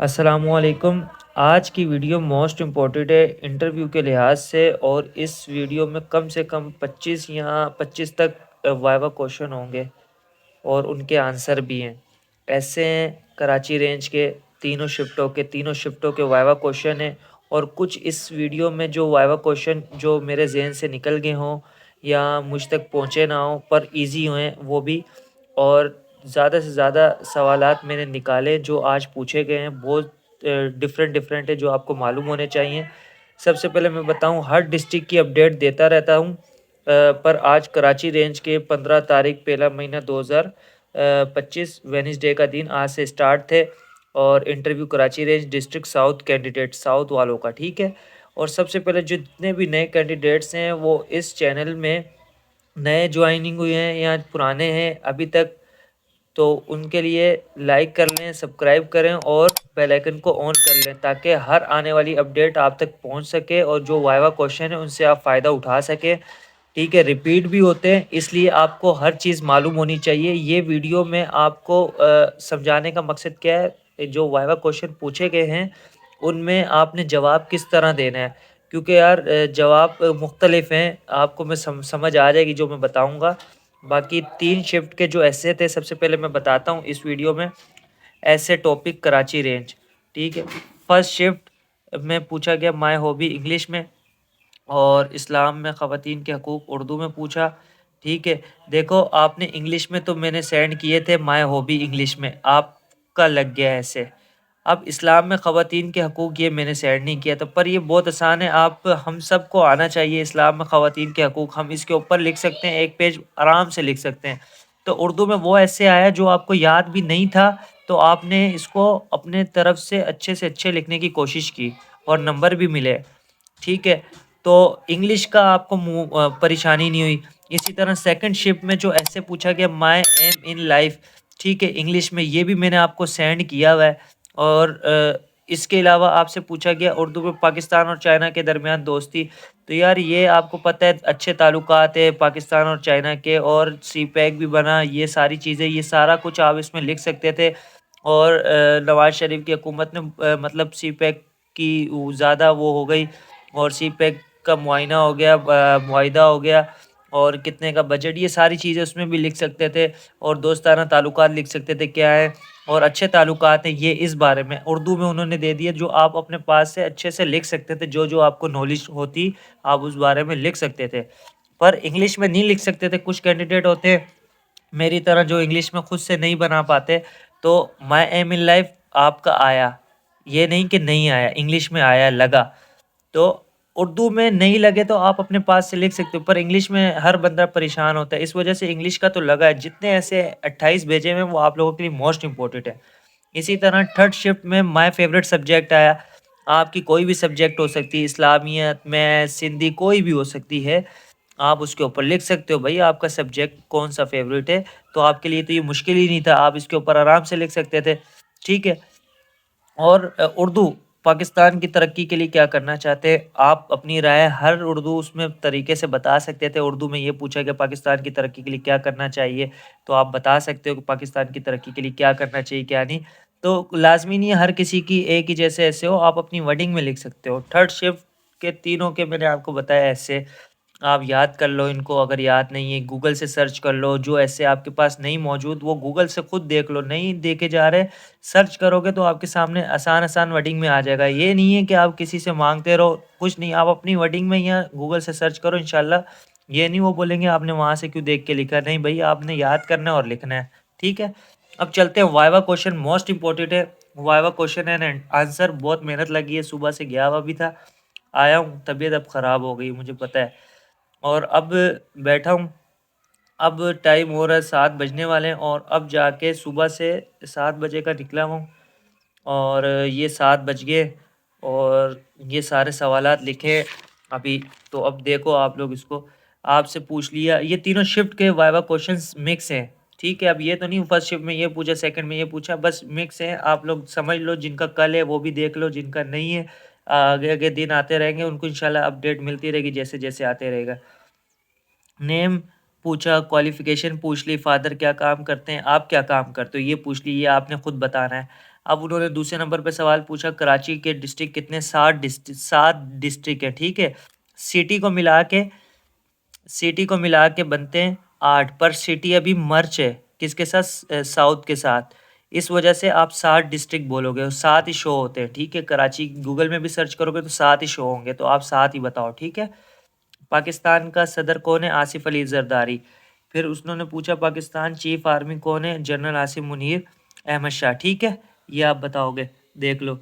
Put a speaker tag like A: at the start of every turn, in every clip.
A: अस्सलामुअलैकुम। आज की वीडियो मोस्ट इम्पॉर्टेंट है इंटरव्यू के लिहाज से, और इस वीडियो में कम से कम 25 या 25 तक वाइवा क्वेश्चन होंगे और उनके आंसर भी हैं। ऐसे हैं कराची रेंज के तीनों शिफ्टों के वाइवा क्वेश्चन हैं। और कुछ इस वीडियो में जो वाइवा क्वेश्चन जो मेरे जहन से निकल गए हों या मुझ तक पहुँचे ना हों पर इजी हुए वो भी। और ज़्यादा से ज़्यादा सवालात मैंने निकाले जो आज पूछे गए हैं, बहुत डिफरेंट डिफरेंट है जो आपको मालूम होने चाहिए। सबसे पहले मैं बताऊं, हर डिस्ट्रिक्ट की अपडेट देता रहता हूं, पर आज कराची रेंज के 15 तारीख पहला महीना 2025 वेडनेसडे का दिन आज से स्टार्ट थे। और interview Karachi range district south candidate south वालों का, ठीक है। और सबसे पहले जितने भी नए कैंडिडेट्स हैं वो इस चैनल में नए ज्वाइनिंग हुए हैं या पुराने हैं अभी तक, तो उनके लिए लाइक कर लें, सब्सक्राइब करें और बेल आइकन को ऑन कर लें ताकि हर आने वाली अपडेट आप तक पहुंच सके और जो वाइवा क्वेश्चन है उनसे आप फ़ायदा उठा सकें। ठीक है, रिपीट भी होते हैं इसलिए आपको हर चीज़ मालूम होनी चाहिए। ये वीडियो में आपको समझाने का मकसद क्या है, जो वाइवा क्वेश्चन पूछे गए हैं उनमें आपने जवाब किस तरह देना है। क्योंकि यार जवाब मुख्तलिफ हैं, आपको मैं समझ आ जाएगी जो मैं बताऊंगा। बाकी 3 शिफ्ट के जो ऐसे थे, सबसे पहले मैं बताता हूँ इस वीडियो में। ऐसे टॉपिक कराची रेंज, ठीक है। फर्स्ट शिफ्ट में पूछा गया माय हॉबी इंग्लिश में, और इस्लाम में ख़वातीन के हकूक़ उर्दू में पूछा, ठीक है। देखो आपने इंग्लिश में तो मैंने सेंड किए थे माय हॉबी इंग्लिश में, आपका लग गया ऐसे। अब इस्लाम में ख़वातीन के हकूक़ ये मैंने सेंड नहीं किया था, पर ये बहुत आसान है, आप हम सबको आना चाहिए इस्लाम में ख़वातीन के हकूक़। हम इसके ऊपर लिख सकते हैं, एक पेज आराम से लिख सकते हैं। तो उर्दू में वो ऐसे आया जो आपको याद भी नहीं था, तो आपने इसको अपने तरफ से अच्छे लिखने की कोशिश की और नंबर भी मिले, ठीक है। तो इंग्लिश का आपको परेशानी नहीं हुई। इसी तरह सेकंड शिफ्ट में जो ऐसे पूछा गया माय एम इन लाइफ, ठीक है, इंग्लिश में ये भी मैंने आपको सेंड किया हुआ है। और इसके अलावा आपसे पूछा गया उर्दू में पाकिस्तान और चाइना के दरमियान दोस्ती। तो यार ये आपको पता है अच्छे ताल्लुकात है पाकिस्तान और चाइना के, और सी पैक भी बना, ये सारी चीज़ें, ये सारा कुछ आप इसमें लिख सकते थे। और नवाज शरीफ की हुकूमत ने मतलब सी पैक की ज़्यादा वो हो गई, और सी पैक का मुआयना हो गया, मुआहिदा हो गया, और कितने का बजट, ये सारी चीज़ें उसमें भी लिख सकते थे। और दोस्ताना ताल्लुकात लिख सकते थे क्या है, और अच्छे ताल्लुकात हैं ये इस बारे में उर्दू में उन्होंने दे दिया, जो आप अपने पास से अच्छे से लिख सकते थे, जो जो आपको नॉलेज होती आप उस बारे में लिख सकते थे। पर इंग्लिश में नहीं लिख सकते थे। कुछ कैंडिडेट होते हैं मेरी तरह जो इंग्लिश में खुद से नहीं बना पाते, तो माई एम इन लाइफ आपका आया, ये नहीं कि नहीं आया, इंग्लिश में आया लगा। तो उर्दू में नहीं लगे तो आप अपने पास से लिख सकते हो, पर इंग्लिश में हर बंदा परेशान होता है, इस वजह से इंग्लिश का तो लगा है। जितने ऐसे 28 भेजे हुए हैं वो आप लोगों के लिए मोस्ट इंपॉर्टेंट है। इसी तरह थर्ड शिफ्ट में माय फेवरेट सब्जेक्ट आया। आपकी कोई भी सब्जेक्ट हो सकती है, इस्लामियत, मैथ, सिंधी, कोई भी हो सकती है। आप उसके ऊपर लिख सकते हो भाई आपका सब्जेक्ट कौन सा फेवरेट है। तो आपके लिए तो ये मुश्किल ही नहीं था, आप इसके ऊपर आराम से लिख सकते थे, ठीक है। और उर्दू पाकिस्तान की तरक्की के लिए क्या करना चाहते हैं, आप अपनी राय हर उर्दू उसमें तरीके से बता सकते थे। उर्दू में ये पूछा गया पाकिस्तान की तरक्की के लिए क्या करना चाहिए, तो आप बता सकते हो कि पाकिस्तान की तरक्की के लिए क्या करना चाहिए क्या नहीं। तो लाजमी नहीं है हर किसी की एक ही जैसे ऐसे हो, आप अपनी वर्डिंग में लिख सकते हो। थर्ड शिफ्ट के तीनों के मैंने आपको बताया ऐसे, आप याद कर लो इनको, अगर याद नहीं है गूगल से सर्च कर लो, जो ऐसे आपके पास नहीं मौजूद वो गूगल से खुद देख लो, नहीं देखे जा रहे सर्च करोगे तो आपके सामने आसान आसान वर्डिंग में आ जाएगा। ये नहीं है कि आप किसी से मांगते रहो, कुछ नहीं, आप अपनी वर्डिंग में या गूगल से सर्च करो इंशाल्लाह। ये नहीं वो बोलेंगे आपने वहाँ से क्यों देख के लिखा, नहीं भाई आपने याद करना है और लिखना है, ठीक है। अब चलते हैं वाइवा क्वेश्चन, मोस्ट इंपॉर्टेंट है वाइवा क्वेश्चन एंड आंसर। बहुत मेहनत लगी है, सुबह से गया हुआ भी था, आया हूँ, तबीयत अब ख़राब हो गई मुझे पता है, और अब बैठा हूँ। अब टाइम हो रहा है 7 बजने वाले हैं, और अब जाके सुबह से 7 बजे का निकला हूँ, और ये 7 बज गए, और ये सारे सवालात लिखे अभी। तो अब देखो आप लोग इसको, आपसे पूछ लिया, ये तीनों शिफ्ट के वाइवा क्वेश्चंस मिक्स हैं, ठीक है। अब ये तो नहीं फर्स्ट शिफ्ट में ये पूछा सेकंड में ये पूछा, बस मिक्स है, आप लोग समझ लो। जिनका कल है वो भी देख लो, जिनका नहीं है आगे आगे दिन आते रहेंगे उनको इंशाल्लाह अपडेट मिलती रहेगी जैसे जैसे आते रहेगा। नेम पूछा, क्वालिफिकेशन पूछ ली, फादर क्या काम करते हैं, आप क्या काम करते हो ये पूछ ली, ये आपने खुद बताना है। अब उन्होंने दूसरे नंबर पे सवाल पूछा कराची के डिस्ट्रिक्ट कितने, 7 डिस्ट्रिक्ट है, ठीक है। सिटी को मिला के सिटी को मिला के बनते हैं 8, पर सिटी अभी मर्ज है किसके साथ, साउथ के साथ। इस वजह से आप 7 डिस्ट्रिक्ट बोलोगे और 7 ही शो होते हैं, ठीक है। कराची गूगल में भी सर्च करोगे तो 7 ही शो होंगे, तो आप 7 ही बताओ, ठीक है। पाकिस्तान का सदर कौन है, आसिफ अली जरदारी। फिर उन्होंने पूछा पाकिस्तान चीफ आर्मी कौन है, जनरल आसिम मुनीर अहमद शाह, ठीक है। ये आप बताओगे, देख लो।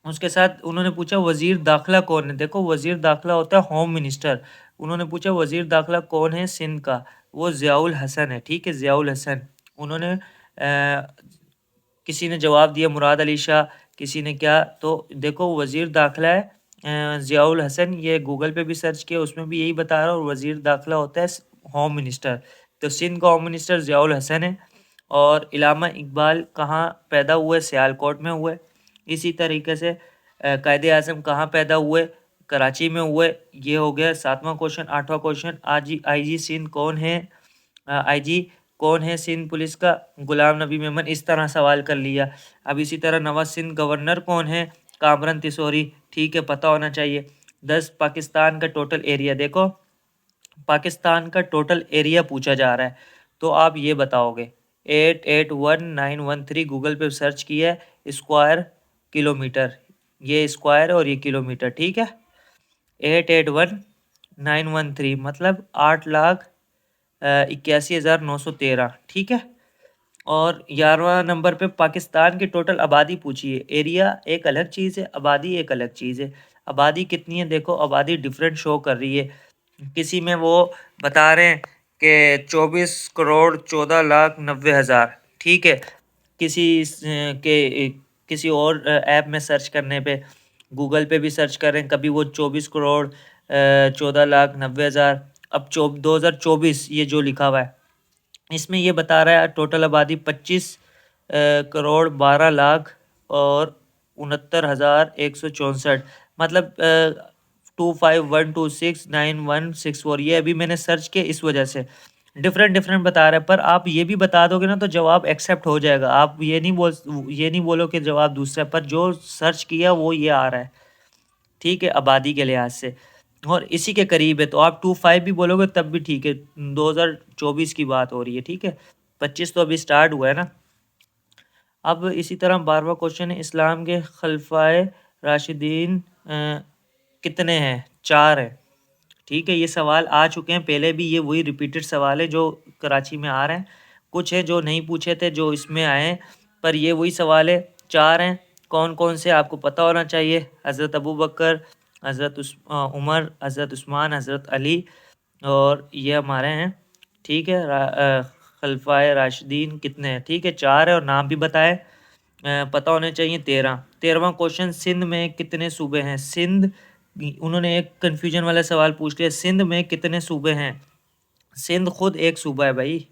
A: उसके साथ उन्होंने पूछा वजीर दाखिला कौन है, देखो वजीर दाखिला होता है होम मिनिस्टर। उन्होंने पूछा वजीर दाखिला कौन है सिंध का, वो ज़ियाउल हसन है, ठीक है, ज़ियाउल हसन। उन्होंने किसी ने जवाब दिया मुराद अली शाह, किसी ने क्या, तो देखो वजीर दाखिला है ज़ियाउल हसन। ये गूगल पे भी सर्च किया, उसमें भी यही बता रहा, और वजीर दाखिला होता है होम मिनिस्टर। तो सिंध का होम मिनिस्टर ज़ियाउल हसन है। और इलामा इकबाल कहाँ पैदा हुए, सियालकोट में हुए। इसी तरीके से कायदे आज़म कहाँ पैदा हुए, कराची में हुए। ये हो गया 7वां क्वेश्चन। 8वां क्वेश्चन, आईजी सिंध कौन है, आईजी कौन है सिंध पुलिस का, गुलाम नबी मेमन। इस तरह सवाल कर लिया। अब इसी तरह नवाज सिंध गवर्नर कौन है, कामरान तिसोरी, ठीक है, पता होना चाहिए। 10 पाकिस्तान का टोटल एरिया, देखो पाकिस्तान का टोटल एरिया पूछा जा रहा है, तो आप ये बताओगे। 881913 गूगल पे सर्च किया है, स्क्वायर किलोमीटर, ये स्क्वायर और ये किलोमीटर, ठीक है। 881913 मतलब 8,81,913, ठीक है। और 11वां नंबर पे पाकिस्तान की टोटल आबादी पूछी है। एरिया एक अलग चीज़ है, आबादी एक अलग चीज़ है। आबादी कितनी है, देखो आबादी डिफरेंट शो कर रही है। किसी में वो बता रहे हैं कि 24,14,90,000, ठीक है। किसी के किसी और ऐप में सर्च करने पे, गूगल पे भी सर्च कर रहे हैं, कभी वो 24,14,90,000। अब 2024 ये जो लिखा हुआ है, इसमें ये बता रहा है टोटल आबादी 25,12,00,000 और 69,164, मतलब 251269,164। ये अभी मैंने सर्च किया, इस वजह से डिफरेंट डिफरेंट बता रहा है। पर आप ये भी बता दोगे ना तो जवाब एक्सेप्ट हो जाएगा। आप ये नहीं बोलो कि जवाब दूसरा है, पर जो सर्च किया वो ये आ रहा है, ठीक है, आबादी के लिहाज से। और इसी के करीब है, तो आप 25 भी बोलोगे तब भी ठीक है। 2024 की बात हो रही है, ठीक है। 25 तो अभी स्टार्ट हुआ है ना। अब इसी तरह 12वां क्वेश्चन है, इस्लाम के खलफाए राशिदीन कितने हैं, 4 हैं, ठीक है। ये सवाल आ चुके हैं पहले भी, ये वही रिपीटेड सवाल है जो कराची में आ रहे हैं। कुछ है जो नहीं पूछे थे जो इसमें आए हैं, पर ये वही सवाल है, 4 हैं। कौन कौन से आपको पता होना चाहिए, हज़रत अबू बकर, हज़रत उमर, हज़रत उस्मान, हज़रत अली, और ये हमारे हैं, ठीक है। खलफाए राशिदीन कितने हैं, ठीक है, 4 है, और नाम भी बताए पता होने चाहिए। 13वां क्वेश्चन, सिंध में कितने सूबे हैं, सिंध, उन्होंने एक कन्फ्यूजन वाला सवाल पूछ लिया, सिंध में कितने सूबे हैं। सिंध खुद एक सूबा है भाई।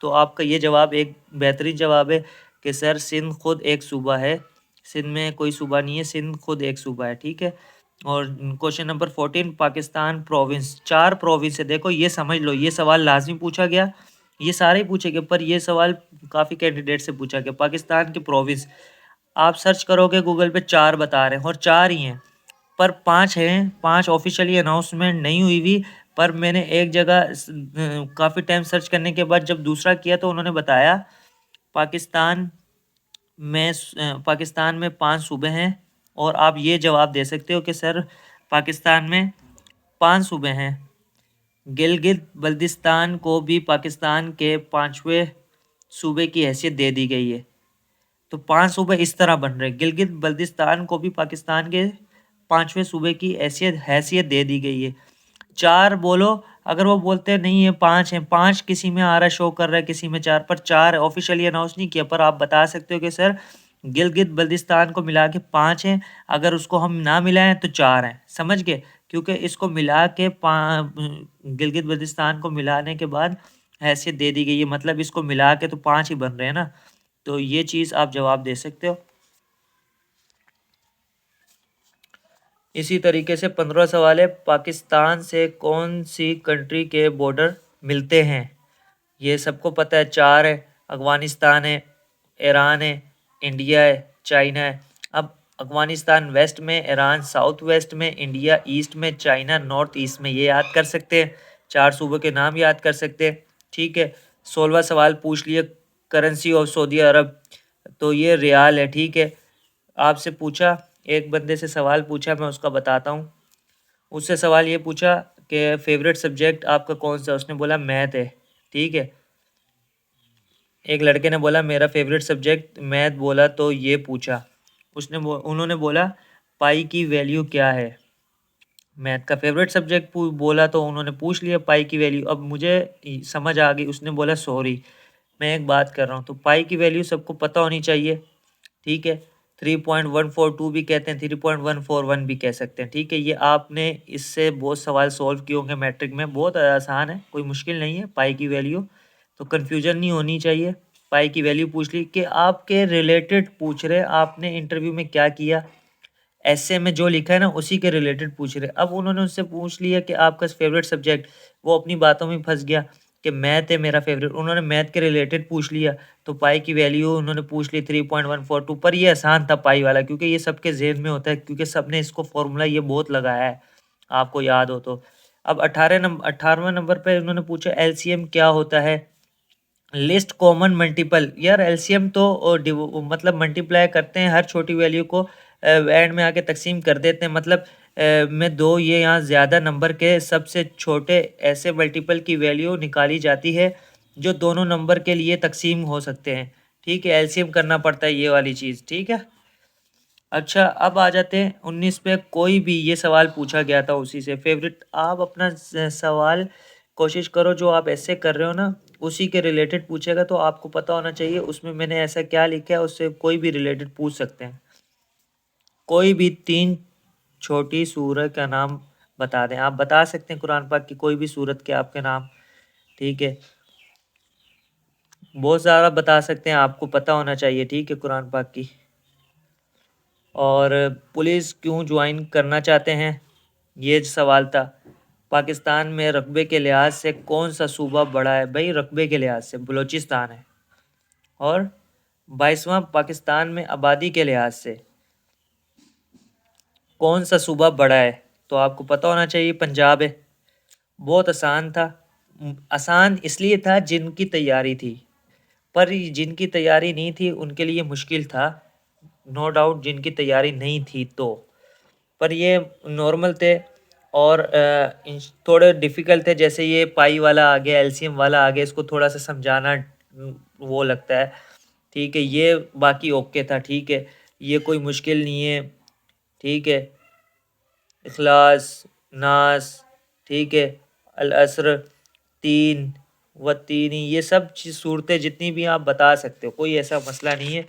A: तो आपका ये जवाब एक बेहतरीन जवाब है कि सर सिंध खुद एक सूबा है, सिंध में कोई सूबा नहीं है, सिंध खुद एक सूबा है, ठीक है। और question number 14, Pakistan province, 4 province है, देखो ये समझ लो, ये सवाल लाजमी पूछा गया, ये सारे ही पूछे गए, पर ये सवाल काफ़ी कैंडिडेट से पूछा गया। पाकिस्तान के प्रोविंस आप सर्च करोगे गूगल पे, 4 बता रहे हैं, और 4 ही हैं, पर 5 हैं, 5 ऑफिशियली अनाउंसमेंट नहीं हुई हुई। पर मैंने एक जगह काफ़ी टाइम सर्च करने के बाद जब दूसरा किया तो उन्होंने बताया पाकिस्तान पाकिस्तान में 5 सूबे हैं। और आप ये जवाब दे सकते हो कि सर पाकिस्तान में 5 सूबे हैं। गिलगित बल्तिस्तान को भी पाकिस्तान के 5वें सूबे की हैसियत दे दी गई है। तो 5 सूबे इस तरह बन रहे हैं, गिलगित बल्तिस्तान को भी पाकिस्तान के 5वें सूबे की हैसियत हैसियत दे दी गई है। 4 बोलो, अगर वो बोलते हैं नहीं है 5 हैं, 5 किसी में आ रहा है, शो कर रहा है, किसी में 4, पर 4 ऑफिशियली अनाउंस नहीं किया। पर आप बता सकते हो कि सर गिलगित बल्तिस्तान को मिला के 5 हैं, अगर उसको हम ना मिलाएं तो 4 हैं, समझ गए। क्योंकि इसको मिला के गिलगित बल्तिस्तान को मिलाने के बाद हैसियत दे दी गई है, मतलब इसको मिला के तो 5 ही बन रहे हैं ना। तो ये चीज़ आप जवाब दे सकते हो। इसी तरीके से 15 सवाल है, पाकिस्तान से कौन सी कंट्री के बॉर्डर मिलते हैं, ये सबको पता है, 4 है, अफगानिस्तान है, ईरान है, इंडिया है, चाइना है। अब अफ़गानिस्तान वेस्ट में, ईरान साउथ वेस्ट में, इंडिया ईस्ट में, चाइना नॉर्थ ईस्ट में। ये याद कर सकते हैं, 4 सूबों के नाम याद कर सकते हैं। ठीक है, 16वां सवाल पूछ लिए, करेंसी ऑफ सऊदी अरब, तो ये रियाल है। ठीक है, आपसे पूछा, एक बंदे से सवाल पूछा, मैं उसका बताता हूँ। उससे सवाल ये पूछा कि फेवरेट सब्जेक्ट आपका कौन सा है, उसने बोला मैथ है। ठीक है, एक लड़के ने बोला मेरा फेवरेट सब्जेक्ट मैथ, बोला तो ये पूछा उन्होंने बोला पाई की वैल्यू क्या है। मैथ का फेवरेट सब्जेक्ट बोला तो उन्होंने पूछ लिया पाई की वैल्यू। अब मुझे समझ आ गई, उसने बोला सॉरी मैं एक बात कर रहा हूँ, तो पाई की वैल्यू सबको पता होनी चाहिए। ठीक है, 3.142 भी कहते हैं, 3.141 भी कह सकते हैं। ठीक है, ये आपने इससे बहुत सवाल सॉल्व किए होंगे मैट्रिक में, बहुत आसान है, कोई मुश्किल नहीं है पाई की वैल्यू, तो कन्फ्यूजन नहीं होनी चाहिए। पाई की वैल्यू पूछ ली कि आपके रिलेटेड पूछ रहे, आपने इंटरव्यू में क्या किया, ऐसे में जो लिखा है ना उसी के रिलेटेड पूछ रहे। अब उन्होंने उससे पूछ लिया कि आपका फेवरेट सब्जेक्ट, वो अपनी बातों में फंस गया कि मैथ है मेरा फेवरेट, उन्होंने मैथ के रिलेटेड पूछ लिया, तो पाई की वैल्यू उन्होंने पूछ ली 3.142। पर ये आसान था पाई वाला, क्योंकि ये सबके जेहन में होता है, क्योंकि सबने इसको फॉर्मूला ये बहुत लगाया है, आपको याद हो तो। अब 18वें नंबर पर उन्होंने पूछा एलसीएम क्या होता है। लिस्ट कॉमन मल्टीपल, यार एलसीएम तो मतलब मल्टीप्लाई करते हैं हर छोटी वैल्यू को, एंड में आके तकसीम कर देते हैं, मतलब में दो, ये यहाँ ज़्यादा नंबर के सबसे छोटे ऐसे मल्टीपल की वैल्यू निकाली जाती है जो दोनों नंबर के लिए तकसीम हो सकते हैं। ठीक है, एलसीएम करना पड़ता है ये वाली चीज़। ठीक है, अच्छा अब आ जाते हैं 19 पे। कोई भी ये सवाल पूछा गया था उसी से फेवरेट, आप अपना सवाल कोशिश करो जो आप ऐसे कर रहे हो ना उसी के रिलेटेड पूछेगा, तो आपको पता होना चाहिए उसमें मैंने ऐसा क्या लिखा है, उससे कोई भी रिलेटेड पूछ सकते हैं। कोई भी 3 छोटी सूरत का नाम बता दें, आप बता सकते हैं कुरान पाक की कोई भी सूरत के आपके नाम। ठीक है, बहुत सारा बता सकते हैं, आपको पता होना चाहिए। ठीक है, कुरान पाक की। और पुलिस क्यों ज्वाइन करना चाहते हैं, ये सवाल था। पाकिस्तान में रकबे के लिहाज से कौन सा सूबा बड़ा है, भाई रकबे के लिहाज से बलूचिस्तान है। और 22वां पाकिस्तान में आबादी के लिहाज से कौन सा सूबा बड़ा है, तो आपको पता होना चाहिए पंजाब है। बहुत आसान था, आसान इसलिए था जिनकी तैयारी थी, पर जिनकी तैयारी नहीं थी उनके लिए मुश्किल था, नो डाउट, जिनकी तैयारी नहीं थी तो। पर ये नॉर्मल थे, और थोड़े डिफ़िकल्ट थे, जैसे ये पाई वाला आ गया, एलसीएम वाला आ गया, इसको थोड़ा सा समझाना वो लगता है। ठीक है, ये बाकी ओके था। ठीक है, ये कोई मुश्किल नहीं है। ठीक है, इखलास, नास, ठीक है, अल असर, तीन व तीनी, ये सब चीज़ सूरतें जितनी भी आप बता सकते हो, कोई ऐसा मसला नहीं है।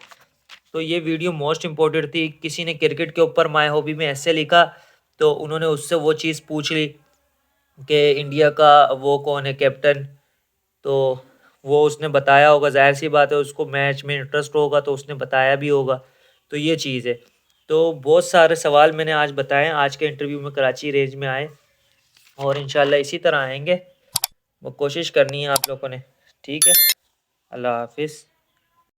A: तो ये वीडियो मोस्ट इम्पोर्टेंट थी। किसी ने क्रिकेट के ऊपर माय हॉबी में ऐसे लिखा, तो उन्होंने उससे वो चीज़ पूछ ली कि इंडिया का वो कौन है कैप्टन, तो वो उसने बताया होगा, जाहिर सी बात है उसको मैच में इंटरेस्ट होगा तो उसने बताया भी होगा। तो ये चीज़ है। तो बहुत सारे सवाल मैंने आज बताए, आज के इंटरव्यू में कराची रेंज में आए, और इंशाल्लाह इसी तरह आएंगे, वो कोशिश करनी है आप लोगों ने। ठीक है, अल्लाह हाफिज़।